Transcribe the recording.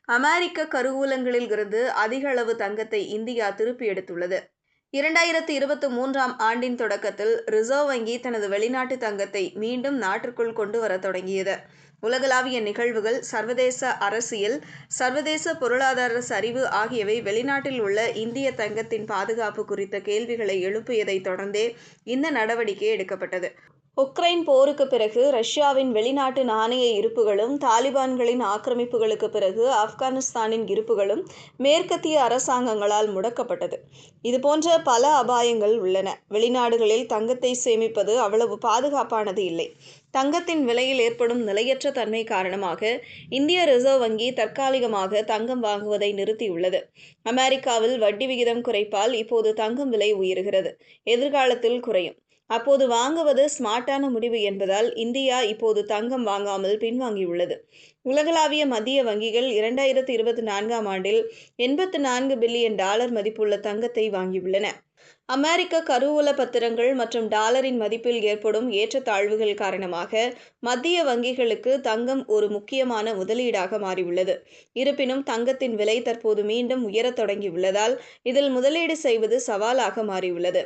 அமெரிக்க கருவூலங்களிலிருந்து அதிக அளவு தங்கத்தை இந்தியா திருப்பி எடுத்துள்ளது. 2023ஆம் ஆண்டின் தொடக்கத்தில் ரிசர்வ் வங்கி தனது வெளிநாட்டு தங்கத்தை மீண்டும் நாட்டிற்குள் கொண்டு வரத் தொடங்கியது. உலகளாவிய நிகழ்வுகள், சர்வதேச அரசியல், சர்வதேச பொருளாதார சரிவு ஆகியவை வெளிநாட்டில் உள்ள இந்திய தங்கத்தின் பாதுகாப்பு குறித்த கேள்விகளை எழுப்பியதைத் தொடர்ந்தே இந்த நடவடிக்கை எடுக்கப்பட்டது. உக்ரைன் போருக்கு பிறகு ரஷ்யாவின் வெளிநாட்டு நாணய இருப்புகளும், தாலிபான்களின் ஆக்கிரமிப்புகளுக்கு பிறகு ஆப்கானிஸ்தானின் இருப்புகளும் மேற்கத்திய அரசாங்கங்களால் முடக்கப்பட்டது. இதுபோன்ற பல அபாயங்கள் உள்ளன. வெளிநாடுகளில் தங்கத்தை சேமிப்பது அவ்வளவு பாதுகாப்பானது இல்லை. தங்கத்தின் விலையில் ஏற்படும் நிலையற்ற தன்மை காரணமாக இந்திய ரிசர்வ் வங்கி தற்காலிகமாக தங்கம் வாங்குவதை நிறுத்தியுள்ளது. அமெரிக்காவில் வட்டி விகிதம் குறைப்பால் இப்போது தங்கம் விலை உயர்கிறது. எதிர்காலத்தில் குறையும். அப்போது வாங்குவது ஸ்மார்ட்டான முடிவு என்பதால் இந்தியா இப்போது தங்கம் வாங்காமல் பின்வாங்கியுள்ளது. உலகளாவிய மத்திய வங்கிகள் 2024ஆம் ஆண்டில் $84 பில்லியன் மதிப்புள்ள தங்கத்தை வாங்கியுள்ளன. அமெரிக்க கருவூல பத்திரங்கள் மற்றும் டாலரின் மதிப்பில் ஏற்படும் ஏற்றத்தாழ்வுகள் காரணமாக மத்திய வங்கிகளுக்கு தங்கம் ஒரு முக்கியமான முதலீடாக மாறியுள்ளது. இருப்பினும் தங்கத்தின் விலை தற்போது மீண்டும் உயரத் தொடங்கியுள்ளதால் இதில் முதலீடு செய்வது சவாலாக மாறியுள்ளது.